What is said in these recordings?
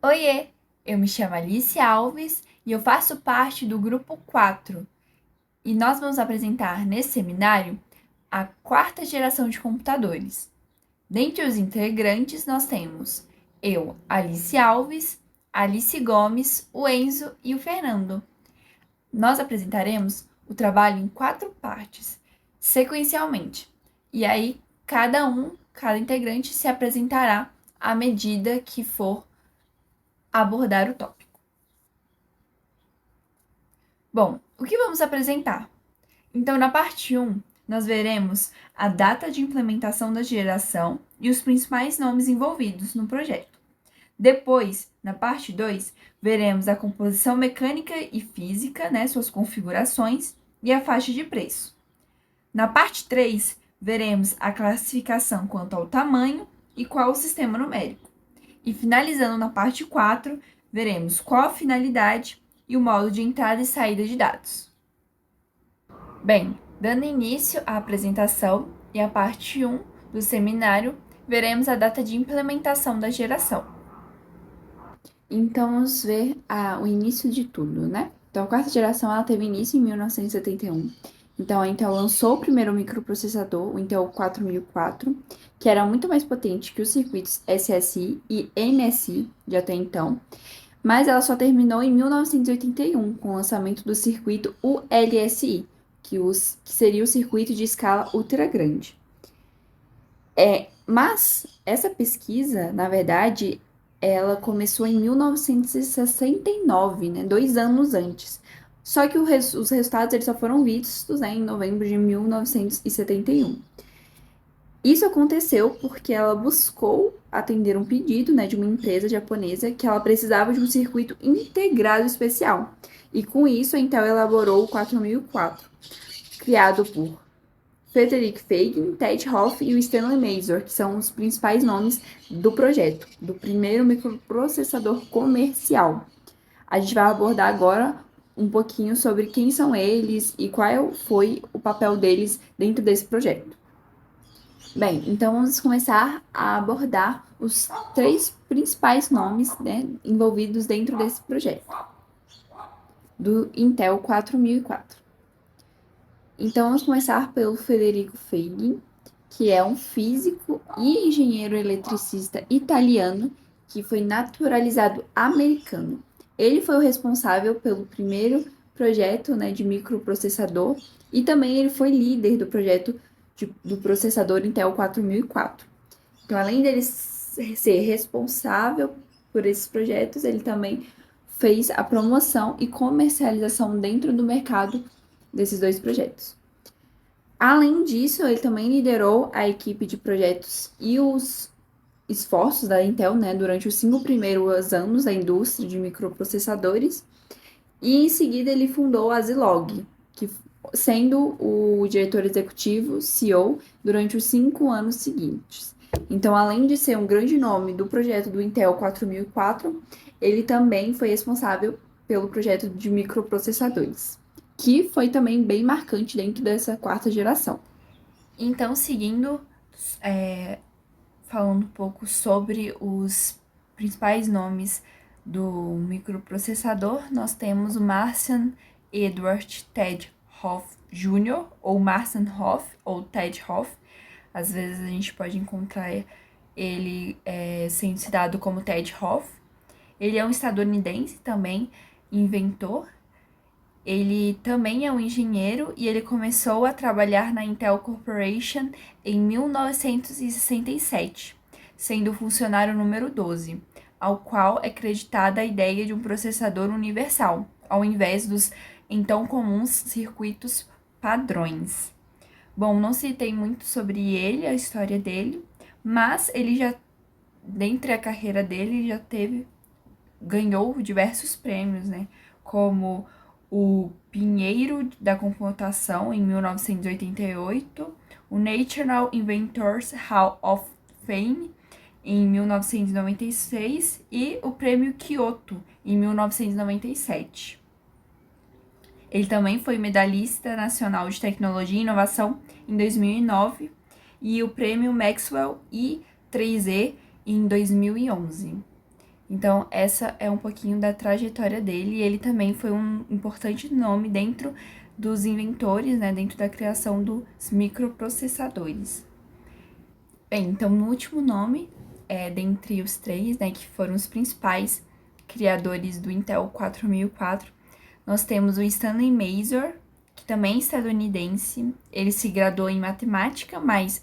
Oiê, eu me chamo Alice Alves e eu faço parte do grupo 4. E nós vamos apresentar nesse seminário a quarta geração de computadores. Dentre os integrantes, nós temos eu, Alice Alves, Alice Gomes, o Enzo e o Fernando. Nós apresentaremos o trabalho em 4 partes, sequencialmente. E aí, cada integrante se apresentará à medida que for abordar o tópico. Bom, o que vamos apresentar? Então, na parte 1, nós veremos a data de implementação da geração e os principais nomes envolvidos no projeto. Depois, na parte 2, veremos a composição mecânica e física, suas configurações e a faixa de preço. Na parte 3, veremos a classificação quanto ao tamanho e qual o sistema numérico. E finalizando na parte 4, veremos qual a finalidade e o modo de entrada e saída de dados. Bem, dando início à apresentação e à parte 1 do seminário, veremos a data de implementação da geração. Então, vamos ver o início de tudo, né? Então, a quarta geração ela teve início em 1971. Então, a Intel lançou o primeiro microprocessador, o Intel 4004, que era muito mais potente que os circuitos SSI e MSI de até então, mas ela só terminou em 1981, com o lançamento do circuito ULSI, que seria o circuito de escala ultra grande. Mas essa pesquisa, na verdade, ela começou em 1969, 2 anos antes. Só que os resultados eles só foram vistos, em novembro de 1971. Isso aconteceu porque ela buscou atender um pedido, de uma empresa japonesa que ela precisava de um circuito integrado especial. E com isso, a Intel elaborou o 4004, criado por Frederick Fagin, Ted Hoff e o Stanley Mazur, que são os principais nomes do projeto, do primeiro microprocessador comercial. A gente vai abordar agora um pouquinho sobre quem são eles e qual foi o papel deles dentro desse projeto. Bem, então vamos começar a abordar os 3 principais nomes, envolvidos dentro desse projeto, do Intel 4004. Então vamos começar pelo Federico Fagin, que é um físico e engenheiro eletricista italiano que foi naturalizado americano. Ele foi o responsável pelo primeiro projeto, de microprocessador e também ele foi líder do projeto do processador Intel 4004. Então, além dele ser responsável por esses projetos, ele também fez a promoção e comercialização dentro do mercado desses 2 projetos. Além disso, ele também liderou a equipe de projetos e os esforços da Intel, durante os 5 primeiros anos da indústria de microprocessadores. E em seguida ele fundou a Zilog, sendo o diretor executivo, CEO, durante os 5 anos seguintes. Então, além de ser um grande nome do projeto do Intel 4004, ele também foi responsável pelo projeto de microprocessadores, que foi também bem marcante dentro dessa quarta geração. Então, seguindo, falando um pouco sobre os principais nomes do microprocessador, nós temos o Marcian Edward Ted Hoff Jr., ou Marcian Hoff, ou Ted Hoff. Às vezes a gente pode encontrar ele sendo citado como Ted Hoff. Ele é um estadunidense também, inventor. Ele também é um engenheiro e ele começou a trabalhar na Intel Corporation em 1967, sendo o funcionário número 12, ao qual é creditada a ideia de um processador universal, ao invés dos então comuns circuitos padrões. Bom, não citei muito sobre ele, a história dele, mas ele já, dentre a carreira dele, ganhou diversos prêmios, como o Pinheiro da Computação em 1988, o National Inventors Hall of Fame em 1996 e o Prêmio Kyoto em 1997. Ele também foi medalhista nacional de tecnologia e inovação em 2009 e o Prêmio Maxwell I3E em 2011. Então, essa é um pouquinho da trajetória dele, e ele também foi um importante nome dentro dos inventores, né, dentro da criação dos microprocessadores. Bem, então, no último nome, dentre os três, né, que foram os principais criadores do Intel 4004, nós temos o Stanley Mazur, que também é estadunidense. Ele se graduou em matemática, mas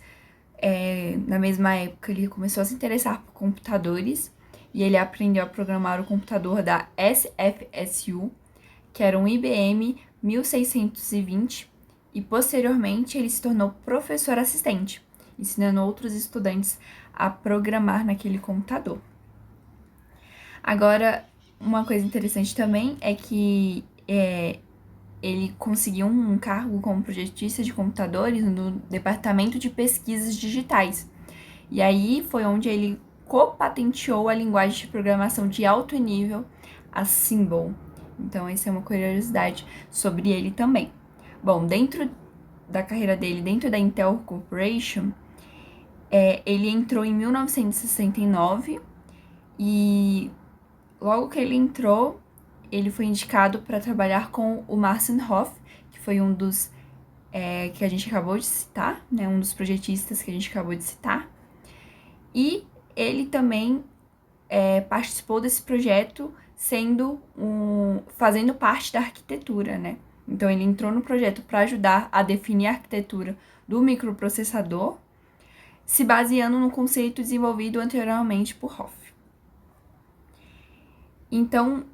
na mesma época ele começou a se interessar por computadores e ele aprendeu a programar o computador da SFSU, que era um IBM 1620, e posteriormente ele se tornou professor assistente, ensinando outros estudantes a programar naquele computador. Agora, uma coisa interessante também é que ele conseguiu um cargo como projetista de computadores no Departamento de Pesquisas Digitais. E aí foi onde ele copatenteou a linguagem de programação de alto nível, a Symbol. Então, essa é uma curiosidade sobre ele também. Bom, dentro da carreira dele, dentro da Intel Corporation, ele entrou em 1969 e logo que ele entrou, ele foi indicado para trabalhar com o Marcin Hoff, que foi um dos que a gente acabou de citar, né, um dos projetistas que a gente acabou de citar. E ele também participou desse projeto fazendo parte da arquitetura, né? Então ele entrou no projeto para ajudar a definir a arquitetura do microprocessador, se baseando no conceito desenvolvido anteriormente por Hoff. Então,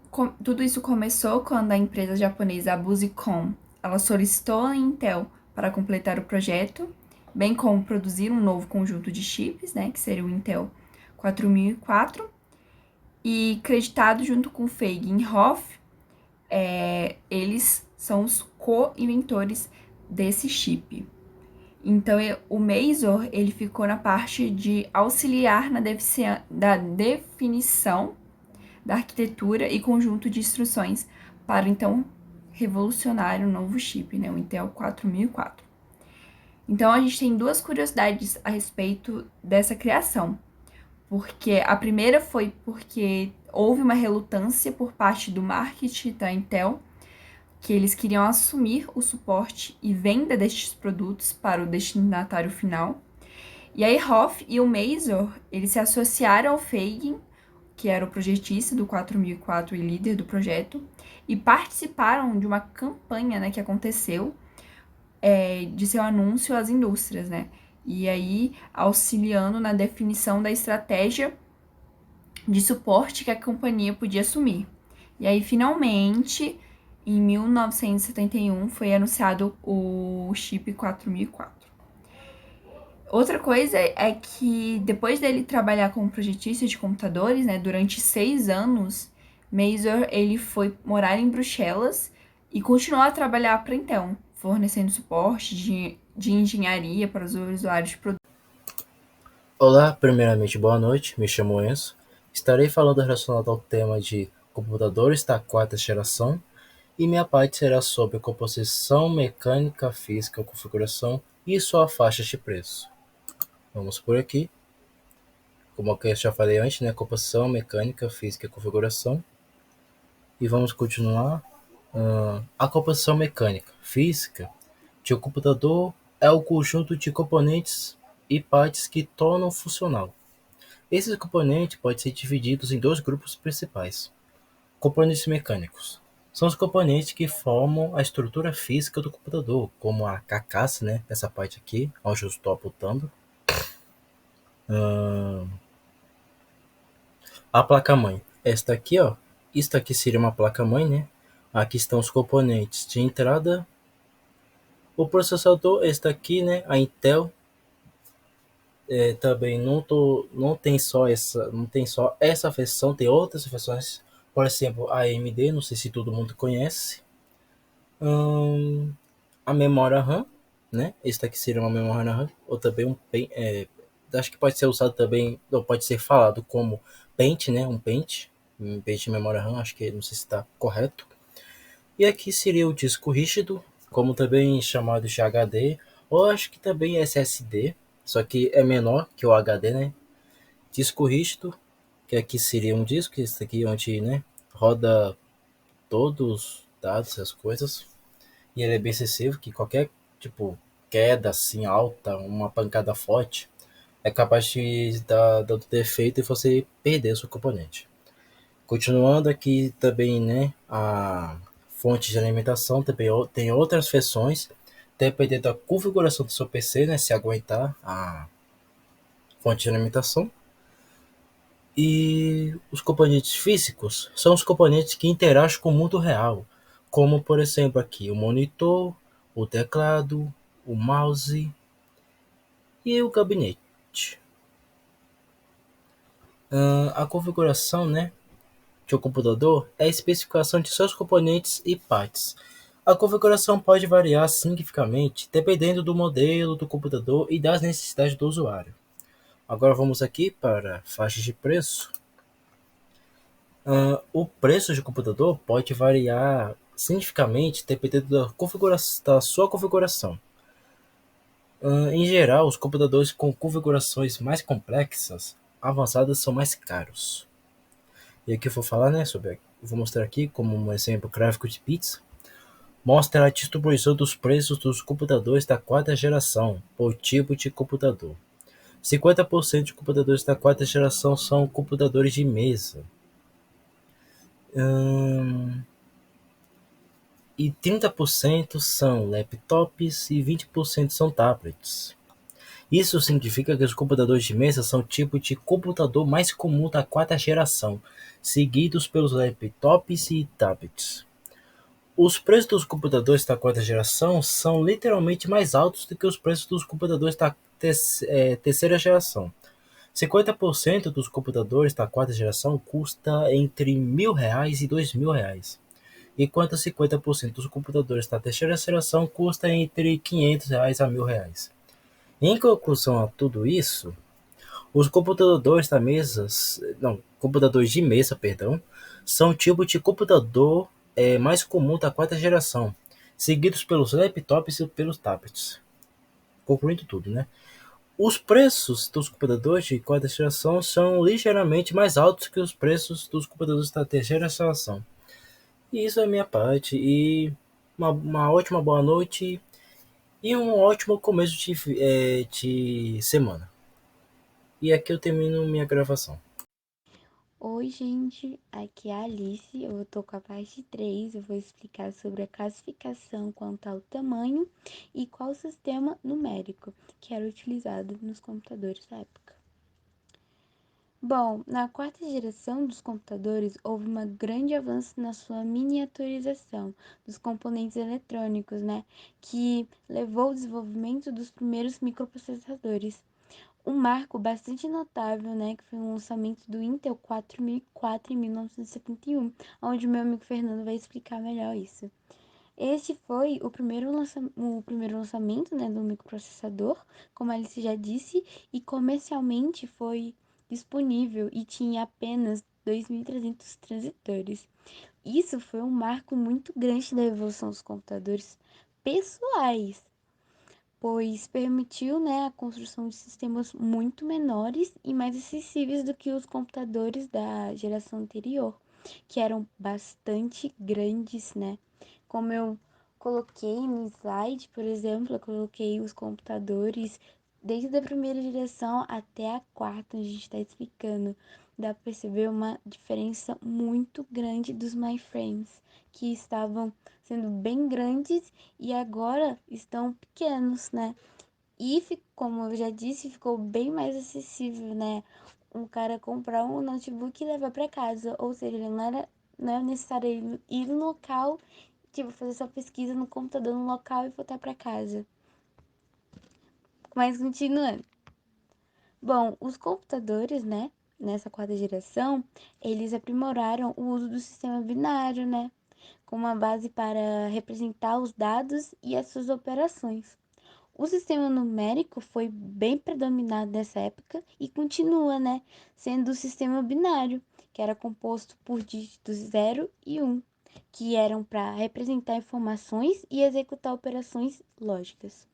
tudo isso começou quando a empresa japonesa Busicom ela solicitou a Intel para completar o projeto, bem como produzir um novo conjunto de chips, né, que seria o Intel 4004, e creditado junto com Feig e Hoff, eles são os co-inventores desse chip. Então, o Mazor, ele ficou na parte de auxiliar na definição da arquitetura e conjunto de instruções para, então, revolucionar o novo chip, né, o Intel 4004. Então, a gente tem duas curiosidades a respeito dessa criação. Porque a primeira foi porque houve uma relutância por parte do marketing da Intel, que eles queriam assumir o suporte e venda destes produtos para o destinatário final. E aí Hoff e o Mazor, eles se associaram ao Feigin, que era o projetista do 4004 e líder do projeto, e participaram de uma campanha, né, que aconteceu de seu anúncio às indústrias, né? E aí auxiliando na definição da estratégia de suporte que a companhia podia assumir. E aí, finalmente, em 1971, foi anunciado o chip 4004. Outra coisa é que depois dele trabalhar como projetista de computadores, né, durante 6 anos, Mazur ele foi morar em Bruxelas e continuou a trabalhar para a Intel, fornecendo suporte de engenharia para os usuários de produtos. Olá, primeiramente boa noite, me chamo Enzo. Estarei falando relacionado ao tema de computadores da quarta geração e minha parte será sobre composição, mecânica, física, configuração e sua faixa de preço. Vamos por aqui, como eu já falei antes, né? Composição, mecânica, física e configuração. E vamos continuar. A composição mecânica, física de um computador é o conjunto de componentes e partes que tornam funcional. Esses componentes podem ser divididos em dois grupos principais. Componentes mecânicos. São os componentes que formam a estrutura física do computador, como a carcaça, né? Essa parte aqui, onde eu estou apontando. A placa-mãe. Esta aqui, ó. Isto aqui seria uma placa-mãe, né? Aqui estão os componentes de entrada. O processador, este aqui, né? A Intel. Também não tem só essa versão, tem outras versões, por exemplo, a AMD, não sei se todo mundo conhece. A memória RAM, né? Esse aqui seria uma memória RAM, ou também acho que pode ser usado também, ou pode ser falado como pente, né? Um pente de memória RAM, acho que não sei se está correto. E aqui seria o disco rígido, como também chamado de HD, ou acho que também SSD, só que é menor que o HD, né? Disco rígido, que aqui seria um disco, esse aqui onde, né, roda todos os dados, essas coisas, e ele é bem sensível, que qualquer, tipo, queda assim alta, uma pancada forte, é capaz de dar dando defeito e você perder o seu componente. Continuando aqui também, né, a fonte de alimentação também tem outras versões, dependendo da configuração do seu PC, né, se aguentar a fonte de alimentação. E os componentes físicos são os componentes que interagem com o mundo real, como por exemplo aqui o monitor, o teclado, o mouse e o gabinete. A configuração, né, de um computador é a especificação de seus componentes e partes. A configuração pode variar significativamente dependendo do modelo do computador e das necessidades do usuário. Agora vamos aqui para faixas de preço. O preço de computador pode variar significativamente dependendo da sua configuração. Em geral, os computadores com configurações mais complexas, avançadas, são mais caros. E aqui eu vou falar, né, vou mostrar aqui como um exemplo gráfico de bits. Mostra a distribuição dos preços dos computadores da quarta geração por tipo de computador. 50% de computadores da quarta geração são computadores de mesa. E 30% são laptops e 20% são tablets. Isso significa que os computadores de mesa são o tipo de computador mais comum da quarta geração, seguidos pelos laptops e tablets. Os preços dos computadores da quarta geração são literalmente mais altos do que os preços dos computadores da terceira geração. 50% dos computadores da quarta geração custa entre R$ 1.000 e R$ 2.000, enquanto 50% dos computadores da terceira geração custa entre R$ 500 a R$ 1.000. Em conclusão a tudo isso, os computadores de mesa, perdão, são o tipo de computador mais comum da quarta geração, seguidos pelos laptops e pelos tablets. Concluindo tudo, né? Os preços dos computadores de quarta geração são ligeiramente mais altos que os preços dos computadores da terceira geração. E isso é a minha parte. E uma ótima boa noite e um ótimo começo de semana. E aqui eu termino minha gravação. Oi, gente, aqui é a Alice. Eu tô com a parte 3. Eu vou explicar sobre a classificação quanto ao tamanho e qual sistema numérico que era utilizado nos computadores da época. Bom, na quarta geração dos computadores houve um grande avanço na sua miniaturização dos componentes eletrônicos, né? Que levou ao desenvolvimento dos primeiros microprocessadores. Um marco bastante notável, né, que foi o lançamento do Intel 4004 em 1971, onde o meu amigo Fernando vai explicar melhor isso. Este foi o primeiro lançamento, né, do microprocessador, como a Alice já disse, e comercialmente foi disponível e tinha apenas 2.300 transitores. Isso foi um marco muito grande da evolução dos computadores pessoais, pois permitiu, né, a construção de sistemas muito menores e mais acessíveis do que os computadores da geração anterior, que eram bastante grandes, né? Como eu coloquei no slide, por exemplo, eu coloquei os computadores desde a primeira geração até a quarta, a gente está explicando. Dá para perceber uma diferença muito grande dos mainframes, que estavam sendo bem grandes e agora estão pequenos, né? E, como eu já disse, ficou bem mais acessível, né? Um cara comprar um notebook e levar para casa. Ou seja, não é necessário ir no local, tipo, fazer sua pesquisa no computador no local e voltar para casa. Mas continuando. Bom, os computadores, né? Nessa quarta geração, eles aprimoraram o uso do sistema binário, né? Com uma base para representar os dados e as suas operações. O sistema numérico foi bem predominado nessa época e continua, né, sendo o sistema binário, que era composto por dígitos 0 e 1, que eram para representar informações e executar operações lógicas.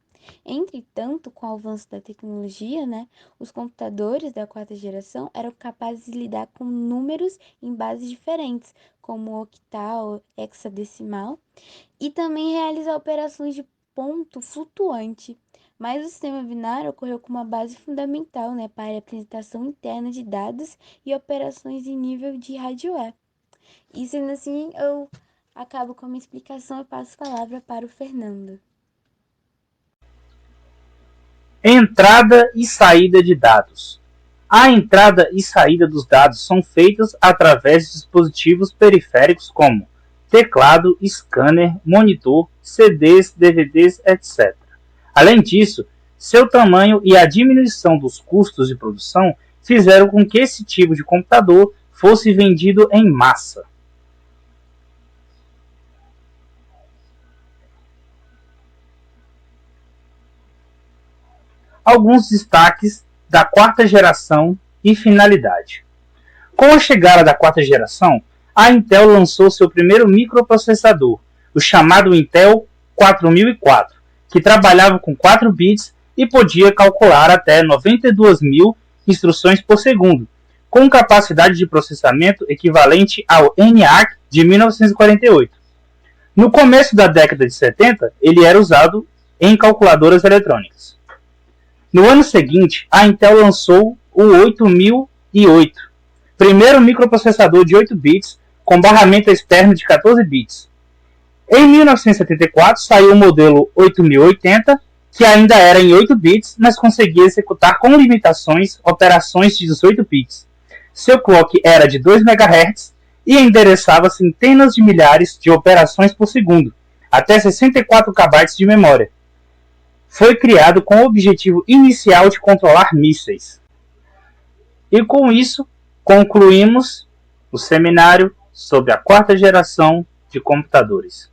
Entretanto, com o avanço da tecnologia, né, os computadores da quarta geração eram capazes de lidar com números em bases diferentes, como octal, hexadecimal, e também realizar operações de ponto flutuante. Mas o sistema binário ocorreu com uma base fundamental, né, para a apresentação interna de dados e operações em nível de hardware. E sendo assim, eu acabo com a minha explicação e passo a palavra para o Fernando. Entrada e saída de dados. A entrada e saída dos dados são feitas através de dispositivos periféricos como teclado, scanner, monitor, CDs, DVDs, etc. Além disso, seu tamanho e a diminuição dos custos de produção fizeram com que esse tipo de computador fosse vendido em massa. Alguns destaques da quarta geração e finalidade. Com a chegada da quarta geração, a Intel lançou seu primeiro microprocessador, o chamado Intel 4004, que trabalhava com 4 bits e podia calcular até 92.000 instruções por segundo, com capacidade de processamento equivalente ao ENIAC de 1948. No começo da década de 70, ele era usado em calculadoras eletrônicas. No ano seguinte, a Intel lançou o 8008, primeiro microprocessador de 8 bits com barramento externo de 14 bits. Em 1974 saiu o modelo 8080, que ainda era em 8 bits, mas conseguia executar com limitações operações de 18 bits. Seu clock era de 2 MHz e endereçava centenas de milhares de operações por segundo, até 64 KB de memória. Foi criado com o objetivo inicial de controlar mísseis. E com isso, concluímos o seminário sobre a quarta geração de computadores.